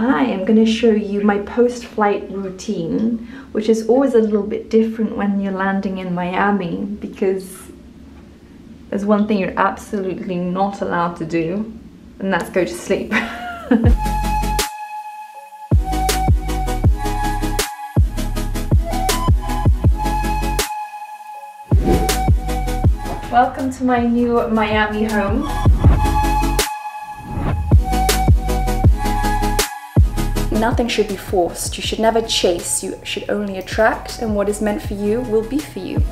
I am going to show you my post-flight routine, which is always a little bit different when you're landing in Miami, because there's one thing you're absolutely not allowed to do, and that's go to sleep. Welcome to my new Miami home. Nothing should be forced. You should never chase. You should only attract, and what is meant for you will be for you.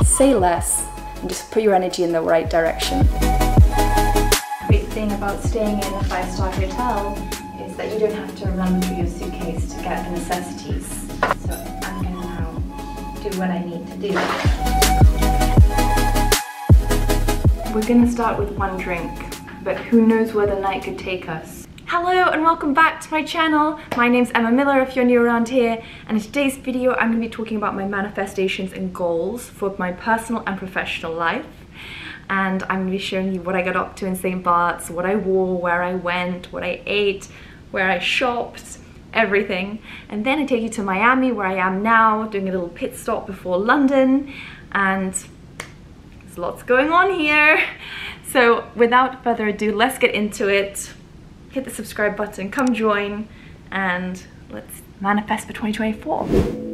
Say less and just put your energy in the right direction. The great thing about staying in a 5-star hotel is that you don't have to run through your suitcase to get the necessities. So I'm going to now do what I need to do. We're going to start with one drink, but who knows where the night could take us. Hello and welcome back to my channel. My name's Emma Miller if you're new around here, and in today's video I'm going to be talking about my manifestations and goals for my personal and professional life. And I'm going to be showing you what I got up to in St Barths, what I wore, where I went, what I ate, where I shopped, everything. And then I take you to Miami, where I am now, doing a little pit stop before London, and there's lots going on here. So without further ado, let's get into it. Hit the subscribe button, come join, and let's manifest for 2024.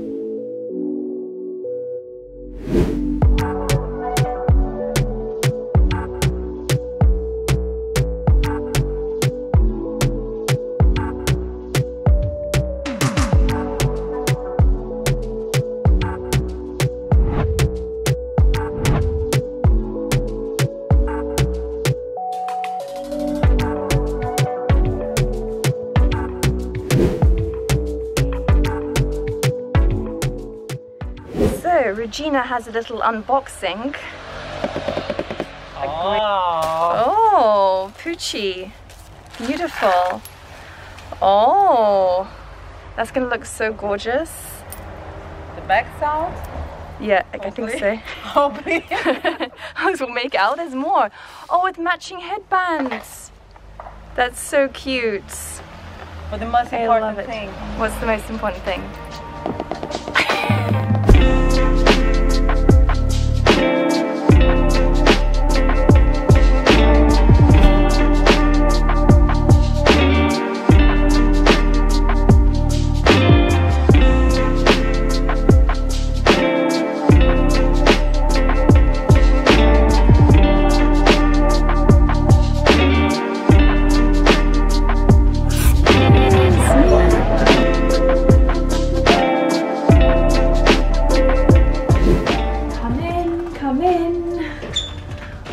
Regina has a little unboxing. Oh, Poochie. Beautiful. Oh, that's gonna look so gorgeous. The back sound? Yeah, I think so. Hopefully. We'll make out. There's more. Oh, with matching headbands. That's so cute. But the most important thing. What's the most important thing?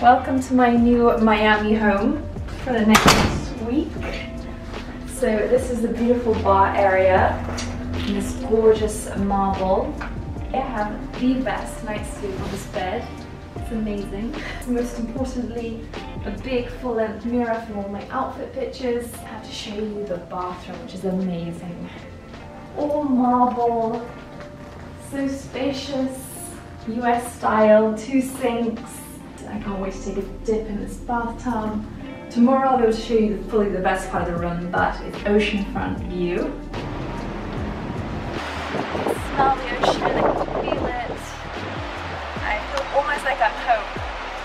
Welcome to my new Miami home for the next week. So this is the beautiful bar area in this gorgeous marble. I have the best night's sleep on this bed. It's amazing. Most importantly, a big full-length mirror for all my outfit pictures. I have to show you the bathroom, which is amazing. All marble, so spacious, US style, 2 sinks. I can't wait to take a dip in this bathtub. Tomorrow I'll be able to show you fully the best part of the room, but it's oceanfront view. Smell the ocean, I can feel it. I feel almost like I'm home.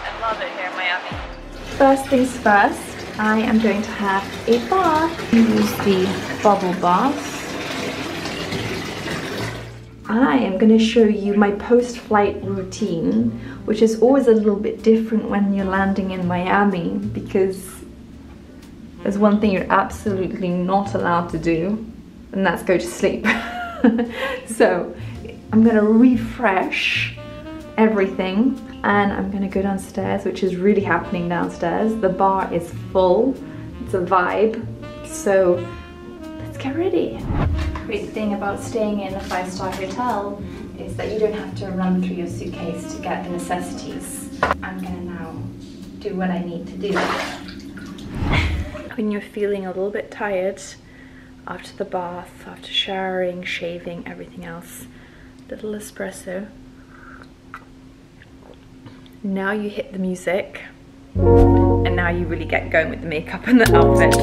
I love it here in Miami. First things first, I am going to have a bath. Use the bubble bath. I am going to show you my post-flight routine, which is always a little bit different when you're landing in Miami, because there's one thing you're absolutely not allowed to do, and that's go to sleep. So I'm going to refresh everything, and I'm going to go downstairs, which is really happening downstairs. The bar is full, it's a vibe, so let's get ready. Great thing about staying in a 5-star hotel is that you don't have to run through your suitcase to get the necessities. I'm gonna now do what I need to do. When you're feeling a little bit tired after the bath, after showering, shaving, everything else, little espresso. Now you hit the music, and now you really get going with the makeup and the outfit.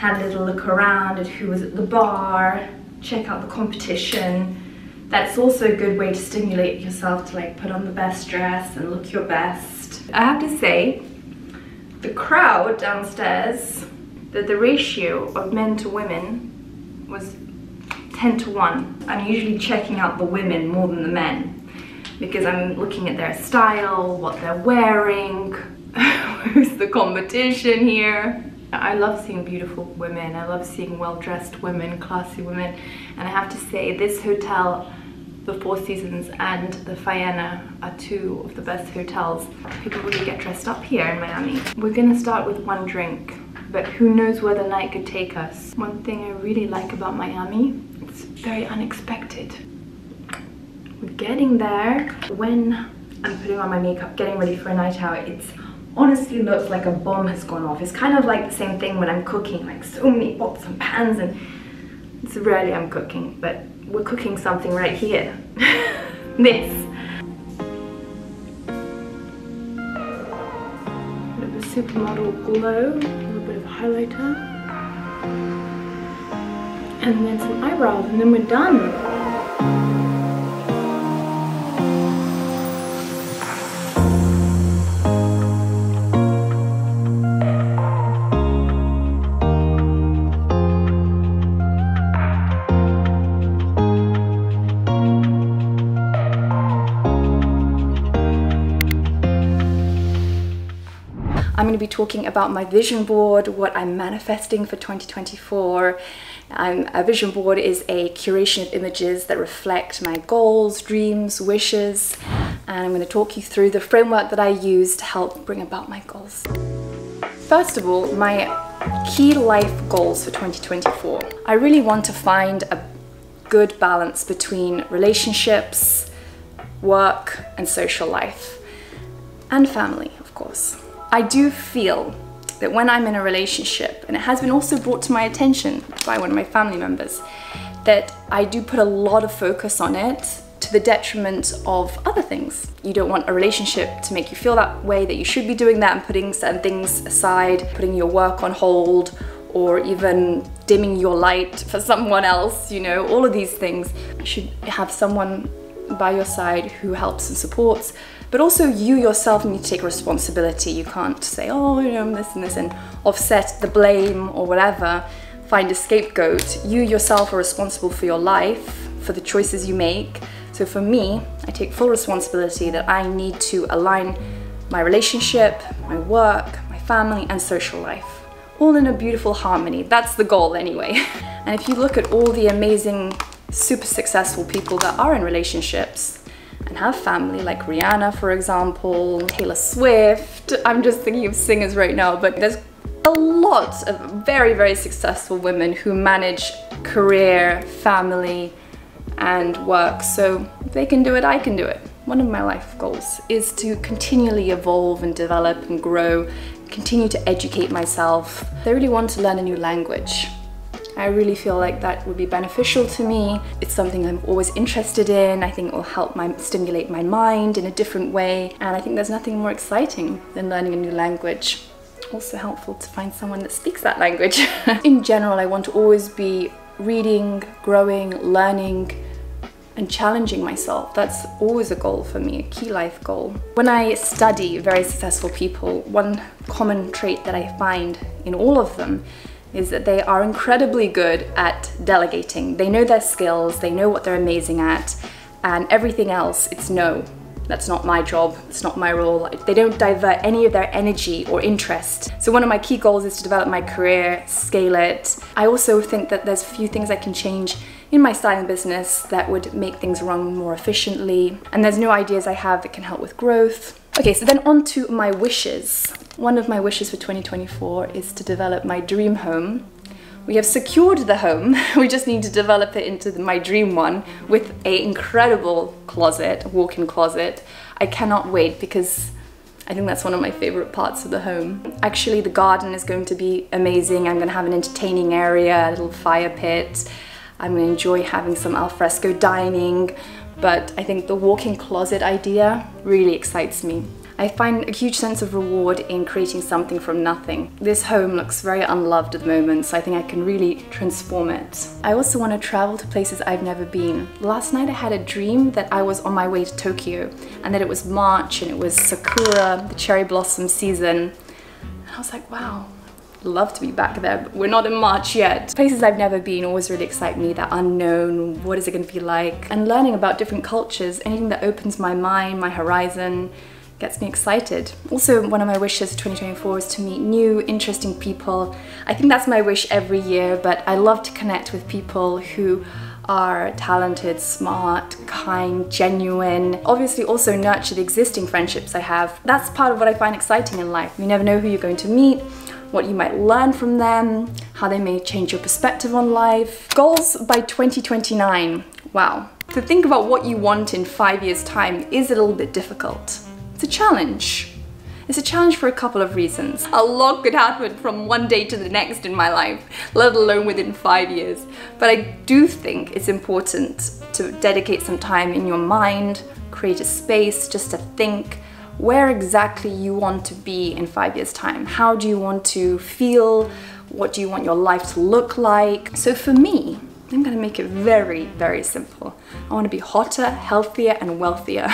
had a little look around at who was at the bar, check out the competition. That's also a good way to stimulate yourself to like put on the best dress and look your best. I have to say, the crowd downstairs, the ratio of men to women was 10 to 1. I'm usually checking out the women more than the men because I'm looking at their style, what they're wearing, who's the competition here. I love seeing beautiful women, I love seeing well-dressed women, classy women, and I have to say this hotel, the Four Seasons and the Faena, are two of the best hotels. People really get dressed up here in Miami. We're gonna start with one drink, but who knows where the night could take us. One thing I really like about Miami, it's very unexpected. We're getting there. When I'm putting on my makeup, getting ready for a night out, it's honestly looks like a bomb has gone off. It's kind of like the same thing when I'm cooking, like so many pots and pans, and it's rarely I'm cooking, but we're cooking something right here. This. A bit of a supermodel glow, a little bit of highlighter, and then some eyebrows, and then we're done. I'm going to be talking about my vision board, what I'm manifesting for 2024. A vision board is a curation of images that reflect my goals, dreams, wishes, and I'm going to talk you through the framework that I use to help bring about my goals. First of all, my key life goals for 2024. I really want to find a good balance between relationships, work, and social life, and family, of course. I do feel that when I'm in a relationship, and it has been also brought to my attention by one of my family members, that I do put a lot of focus on it to the detriment of other things. You don't want a relationship to make you feel that way, that you should be doing that and putting certain things aside, putting your work on hold, or even dimming your light for someone else, you know, all of these things. You should have someone by your side who helps and supports, but also you yourself need to take responsibility. You can't say, oh, you know, this and this, and offset the blame or whatever, find a scapegoat. You yourself are responsible for your life, for the choices you make. So for me, I take full responsibility that I need to align my relationship, my work, my family, and social life, all in a beautiful harmony. That's the goal anyway. And if you look at all the amazing, super successful people that are in relationships and have family, like Rihanna, for example, Taylor Swift. I'm just thinking of singers right now, but there's a lot of very, very successful women who manage career, family, and work. So if they can do it, I can do it. One of my life goals is to continually evolve and develop and grow, continue to educate myself. I really want to learn a new language. I really feel like that would be beneficial to me. It's something I'm always interested in. I think it will help stimulate my mind in a different way. And I think there's nothing more exciting than learning a new language. Also helpful to find someone that speaks that language. In general, I want to always be reading, growing, learning, and challenging myself. That's always a goal for me, a key life goal. When I study very successful people, one common trait that I find in all of them is that they are incredibly good at delegating. They know their skills, they know what they're amazing at, and everything else, it's no, that's not my job, it's not my role. They don't divert any of their energy or interest. So one of my key goals is to develop my career, scale it. I also think that there's a few things I can change in my styling business that would make things run more efficiently. And there's new ideas I have that can help with growth. Okay, so then on to my wishes. One of my wishes for 2024 is to develop my dream home. We have secured the home, we just need to develop it into my dream one with an incredible closet, walk-in closet. I cannot wait because I think that's one of my favorite parts of the home. Actually, the garden is going to be amazing. I'm going to have an entertaining area, a little fire pit. I'm going to enjoy having some alfresco dining, but I think the walk-in closet idea really excites me. I find a huge sense of reward in creating something from nothing. This home looks very unloved at the moment, so I think I can really transform it. I also want to travel to places I've never been. Last night I had a dream that I was on my way to Tokyo and that it was March and it was Sakura, the cherry blossom season. And I was like, wow, I'd love to be back there, but we're not in March yet. Places I've never been always really excite me, that unknown, what is it going to be like? And learning about different cultures, anything that opens my mind, my horizon, gets me excited. Also, one of my wishes for 2024 is to meet new, interesting people. I think that's my wish every year, but I love to connect with people who are talented, smart, kind, genuine. Obviously also nurture the existing friendships I have. That's part of what I find exciting in life. You never know who you're going to meet, what you might learn from them, how they may change your perspective on life. Goals by 2029. Wow. To think about what you want in 5 years' time is a little bit difficult. It's a challenge. It's a challenge for a couple of reasons. A lot could happen from one day to the next in my life, let alone within 5 years. But I do think it's important to dedicate some time in your mind, create a space just to think where exactly you want to be in 5 years' time. How do you want to feel? What do you want your life to look like? So for me, I'm gonna make it very, very simple. I want to be hotter, healthier, and wealthier.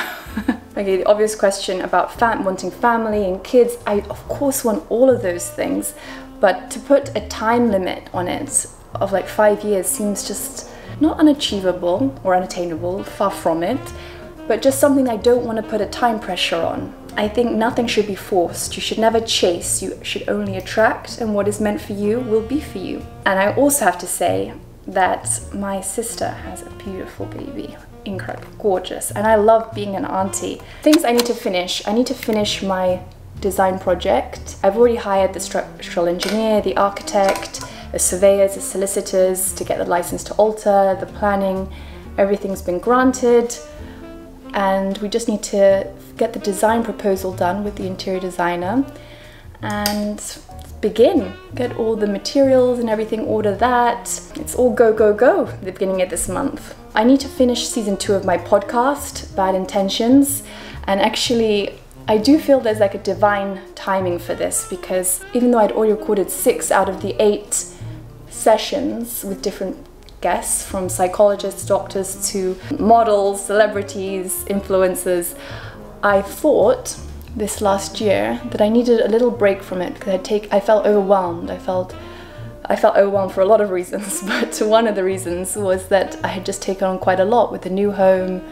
Okay, the obvious question about wanting family and kids, I of course want all of those things, but to put a time limit on it of like 5 years seems just not unachievable or unattainable, far from it, but just something I don't want to put a time pressure on. I think nothing should be forced. You should never chase, you should only attract, and what is meant for you will be for you. And I also have to say that my sister has a beautiful baby. Incredible, gorgeous, and I love being an auntie. Things I need to finish. I need to finish my design project. I've already hired the structural engineer, the architect, the surveyors, the solicitors to get the license to alter, the planning. Everything's been granted, and we just need to get the design proposal done with the interior designer and begin. Get all the materials and everything, order that. It's all go, go, go at the beginning of this month. I need to finish season 2 of my podcast, Bad Intentions, and actually I do feel there's like a divine timing for this, because even though I'd already recorded 6 out of the 8 sessions with different guests, from psychologists, doctors to models, celebrities, influencers, I thought this last year that I needed a little break from it because I felt overwhelmed. I felt overwhelmed for a lot of reasons, but one of the reasons was that I had just taken on quite a lot with the new home.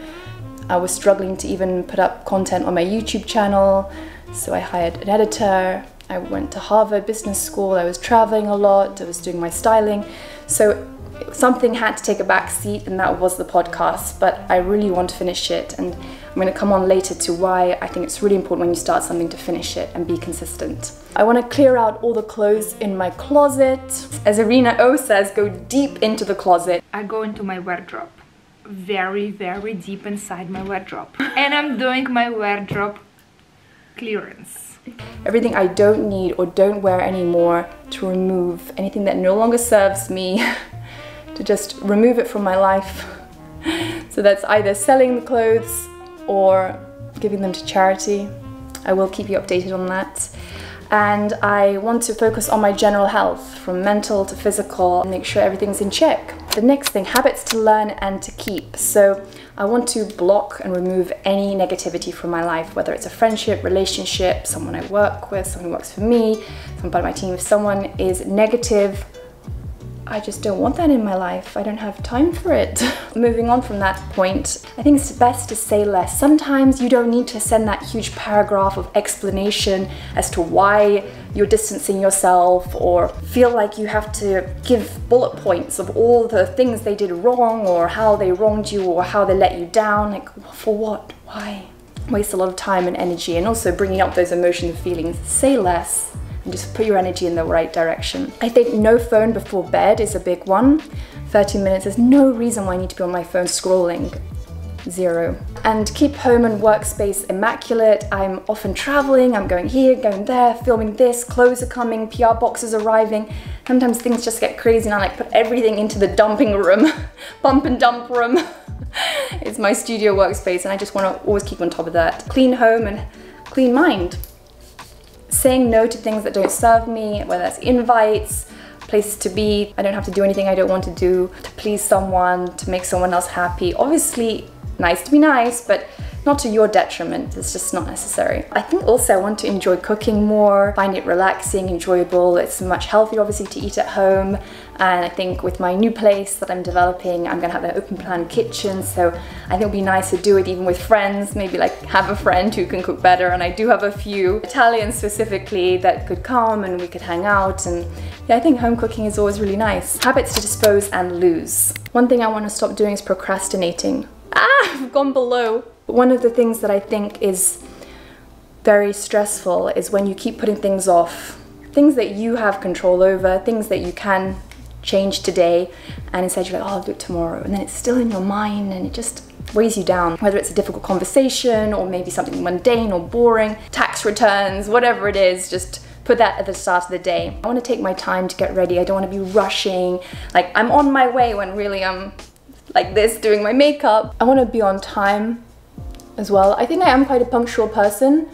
I was struggling to even put up content on my YouTube channel, so I hired an editor. I went to Harvard Business School, I was traveling a lot, I was doing my styling, so something had to take a back seat, and that was the podcast. But I really want to finish it, and I'm going to come on later to why I think it's really important when you start something to finish it and be consistent. I want to clear out all the clothes in my closet. As Irina O says, go deep into the closet. I go into my wardrobe, very, very deep inside my wardrobe, and I'm doing my wardrobe clearance. Everything I don't need or don't wear anymore, to remove anything that no longer serves me, to just remove it from my life. So that's either selling the clothes or giving them to charity. I will keep you updated on that. And I want to focus on my general health, from mental to physical, and make sure everything's in check. The next thing, habits to learn and to keep. So I want to block and remove any negativity from my life, whether it's a friendship, relationship, someone I work with, someone who works for me, someone part of my team. If someone is negative, I just don't want that in my life. I don't have time for it. Moving on from that point, I think it's best to say less. Sometimes you don't need to send that huge paragraph of explanation as to why you're distancing yourself, or feel like you have to give bullet points of all the things they did wrong, or how they wronged you, or how they let you down. Like, for what? Why? Waste a lot of time and energy, and also bringing up those emotions and feelings. Say less. And just put your energy in the right direction. I think no phone before bed is a big one. 30 minutes, there's no reason why I need to be on my phone scrolling. 0. And keep home and workspace immaculate. I'm often traveling, I'm going here, going there, filming this, clothes are coming, PR boxes arriving. Sometimes things just get crazy and I like put everything into the dumping room, bump and dump room. It's my studio workspace and I just want to always keep on top of that. Clean home and clean mind. Saying no to things that don't serve me, whether that's invites, places to be. I don't have to do anything I don't want to do to please someone, to make someone else happy. Obviously, nice to be nice, but not to your detriment. It's just not necessary. I think also I want to enjoy cooking more, find it relaxing, enjoyable. It's much healthier, obviously, to eat at home. And I think with my new place that I'm developing, I'm gonna have an open plan kitchen. So I think it'll be nice to do it even with friends, maybe like have a friend who can cook better. And I do have a few Italians specifically that could come and we could hang out. And yeah, I think home cooking is always really nice. Habits to dispose and lose. One thing I want to stop doing is procrastinating. I've gone below. One of the things that I think is very stressful is when you keep putting things off. Things that you have control over, things that you can change today, and instead you're like, oh, I'll do it tomorrow. And then it's still in your mind and it just weighs you down. Whether it's a difficult conversation or maybe something mundane or boring, tax returns, whatever it is, just put that at the start of the day. I want to take my time to get ready. I don't want to be rushing. Like I'm on my way when really I'm like this doing my makeup. I want to be on time as well. I think I am quite a punctual person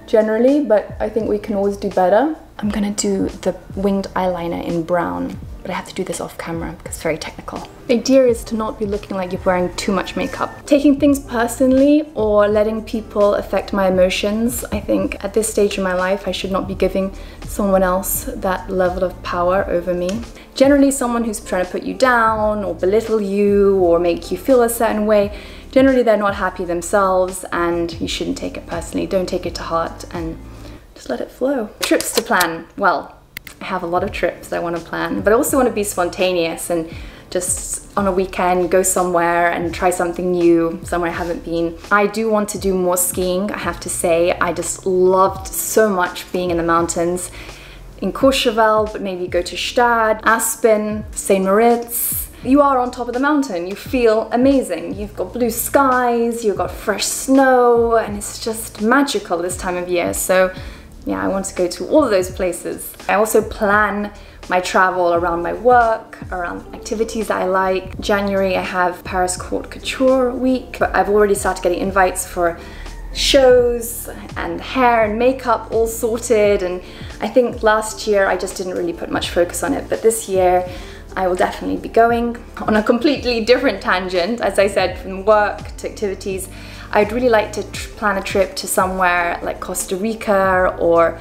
generally, but I think we can always do better. I'm gonna do the winged eyeliner in brown, but I have to do this off camera because it's very technical. The idea is to not be looking like you're wearing too much makeup. Taking things personally or letting people affect my emotions. I think at this stage in my life, I should not be giving someone else that level of power over me. Generally, someone who's trying to put you down or belittle you or make you feel a certain way, generally they're not happy themselves and you shouldn't take it personally. Don't take it to heart and just let it flow. Trips to plan. Well, I have a lot of trips that I want to plan, but I also want to be spontaneous and just on a weekend go somewhere and try something new, somewhere I haven't been. I do want to do more skiing, I have to say. I just loved so much being in the mountains. In Courchevel, but maybe go to Stad, Aspen, St Moritz. You are on top of the mountain, you feel amazing. You've got blue skies, you've got fresh snow, and it's just magical this time of year. So yeah, I want to go to all of those places. I also plan my travel around my work, around activities that I like. January I have Paris Haute Couture week, but I've already started getting invites for shows and hair and makeup all sorted, and I think last year I just didn't really put much focus on it, but this year I will definitely be going on a completely different tangent. As I said, from work to activities, I'd really like to plan a trip to somewhere like Costa Rica or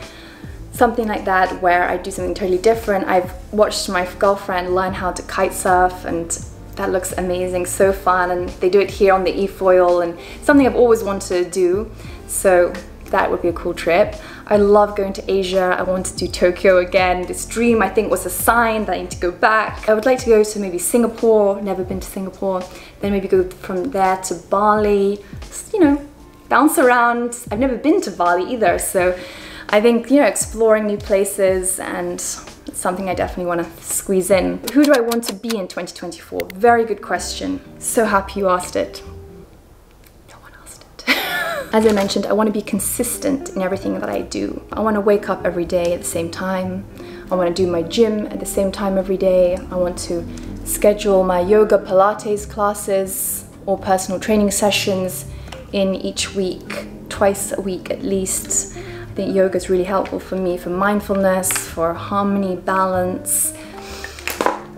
something like that where I do something totally different. I've watched my girlfriend learn how to kite surf and that looks amazing, so fun, and they do it here on the e-foil and something I've always wanted to do, so that would be a cool trip. I love going to Asia. I want to do Tokyo again. This dream I think was a sign that I need to go back. I would like to go to maybe Singapore, never been to Singapore, then maybe go from there to Bali, just, you know, bounce around. I've never been to Bali either, so I think, you know, exploring new places and it's something I definitely want to squeeze in. Who do I want to be in 2024? Very good question. So happy you asked it. No one asked it. As I mentioned, I want to be consistent in everything that I do. I want to wake up every day at the same time. I want to do my gym at the same time every day. I want to schedule my yoga Pilates classes or personal training sessions in each week, twice a week at least. I think yoga is really helpful for me for mindfulness, for harmony, balance.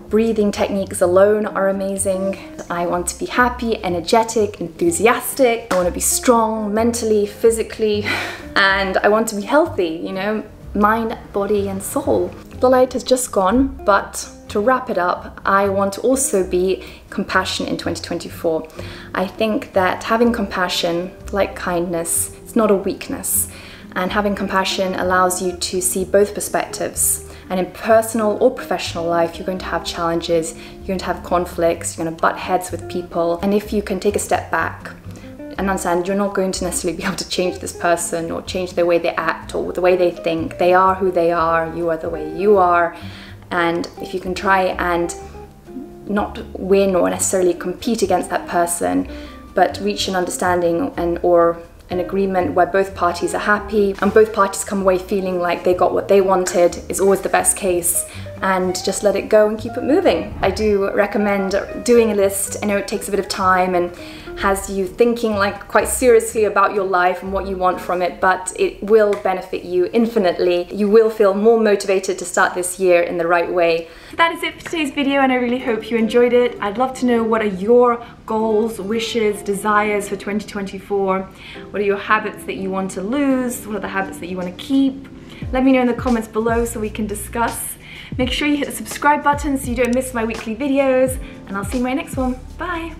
Breathing techniques alone are amazing. I want to be happy, energetic, enthusiastic. I want to be strong mentally, physically, and I want to be healthy, you know, mind, body, and soul. The light has just gone, but to wrap it up, I want to also be compassionate in 2024. I think that having compassion, like kindness, it's not a weakness. And having compassion allows you to see both perspectives. And in personal or professional life, you're going to have challenges, you're going to have conflicts, you're going to butt heads with people. And if you can take a step back and understand you're not going to necessarily be able to change this person or change the way they act or the way they think. They are who they are, you are the way you are. And if you can try and not win or necessarily compete against that person, but reach an understanding or an agreement where both parties are happy and both parties come away feeling like they got what they wanted is always the best case. and just let it go and keep it moving. I do recommend doing a list. I know it takes a bit of time and has you thinking like quite seriously about your life and what you want from it, but it will benefit you infinitely. You will feel more motivated to start this year in the right way. That is it for today's video, and I really hope you enjoyed it. I'd love to know, what are your goals, wishes, desires for 2024? What are your habits that you want to lose? What are the habits that you want to keep? Let me know in the comments below so we can discuss. Make sure you hit the subscribe button so you don't miss my weekly videos, and I'll see you in my next one. Bye!